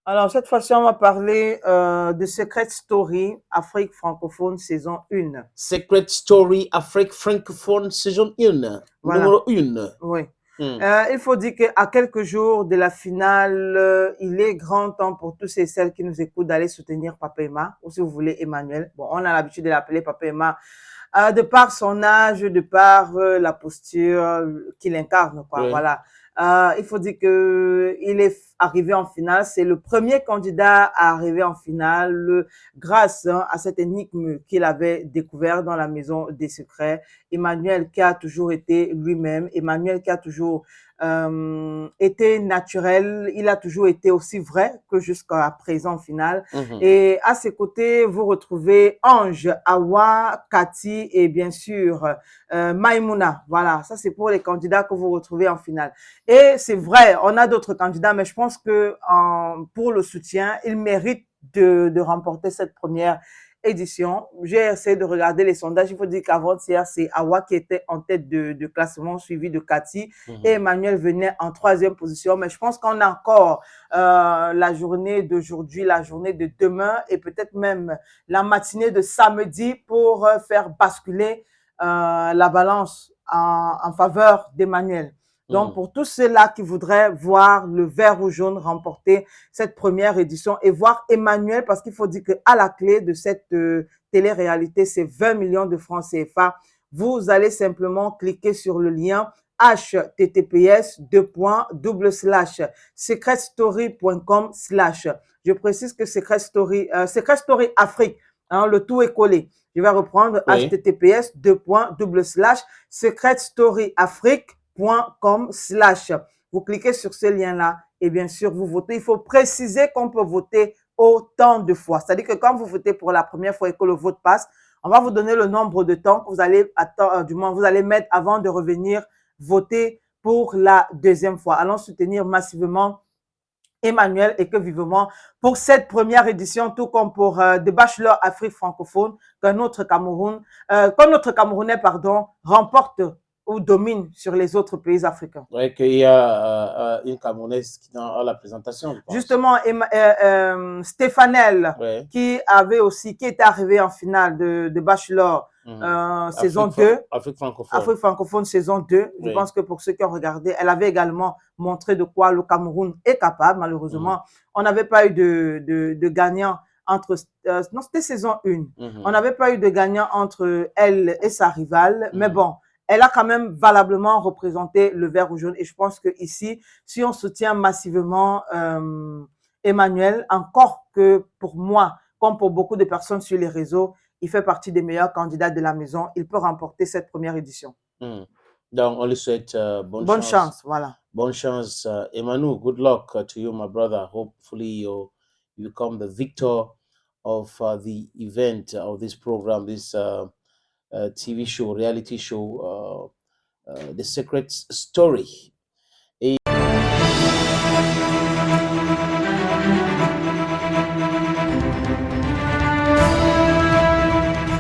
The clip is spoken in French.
Alors, cette fois-ci, on va parler de Secret Story, Afrique francophone, saison 1. Secret Story Afrique francophone saison 1, Voilà, numéro 1. oui. Il faut dire qu'à quelques jours de la finale, il est grand temps pour tous et celles qui nous écoutent d'aller soutenir Papa Emma, ou si vous voulez Emmanuel. Bon, on a l'habitude de l'appeler Papa Emma, de par son âge, de par la posture qu'il incarne, quoi. Oui. Voilà. Il faut dire que il est arrivé en finale. C'est le premier candidat à arriver en finale grâce à cette énigme qu'il avait découvert dans la maison des secrets. Emmanuel qui a toujours été lui-même, Emmanuel qui a toujours été naturel, il a toujours été aussi vrai que jusqu'à présent au final. Et à ses côtés, vous retrouvez Ange, Awa, Cathy et bien sûr Maïmouna. Voilà, ça c'est pour les candidats que vous retrouvez en finale. Et c'est vrai, on a d'autres candidats, mais je pense que pour le soutien, ils méritent de remporter cette première édition. J'ai essayé de regarder les sondages. Il faut dire qu'avant-hier, c'est Awa qui était en tête de classement, suivi de Cathy, et Emmanuel venait en troisième position. Mais je pense qu'on a encore la journée d'aujourd'hui, la journée de demain et peut-être même la matinée de samedi pour faire basculer la balance en faveur d'Emmanuel. Donc, pour tous ceux-là qui voudraient voir le vert ou jaune remporter cette première édition et voir Emmanuel, parce qu'il faut dire qu'à la clé de cette télé-réalité, c'est 20 millions de francs CFA. Vous allez simplement cliquer sur le lien https://secretstory.com/. Je précise que Secret Story Afrique, hein, le tout est collé. Je vais reprendre https://secretstoryafrique.com/. Vous cliquez sur ce lien-là et bien sûr, vous votez. Il faut préciser qu'on peut voter autant de fois. C'est-à-dire que quand vous votez pour la première fois et que le vote passe, on va vous donner le nombre de temps que vous allez attendre, du moins vous allez mettre avant de revenir voter pour la deuxième fois. Allons soutenir massivement Emmanuel et que vivement pour cette première édition, tout comme pour The Bachelor Afrique francophone, que notre Camerounais, remporte ou domine sur les autres pays africains. Oui, qu'il y a une Camerounaise qui est dans la présentation, je pense. Justement, Stéphanel, qui était arrivé en finale de Bachelor saison 2. Afrique francophone saison 2. Je pense que pour ceux qui ont regardé, elle avait également montré de quoi le Cameroun est capable. Malheureusement, on n'avait pas eu de gagnant entre... non, c'était saison 1. On n'avait pas eu de gagnant entre elle et sa rivale. Mais bon, elle a quand même valablement représenté le vert ou jaune. Et je pense que ici, si on soutient massivement Emmanuel, encore que pour moi, comme pour beaucoup de personnes sur les réseaux, il fait partie des meilleurs candidats de la maison. Il peut remporter cette première édition. Donc, on lui souhaite bonne chance. Voilà. Bonne chance, Emmanuel. Good luck to you, my brother. Hopefully, you become the victor of the event of this program, this TV show, reality show, The Secret Story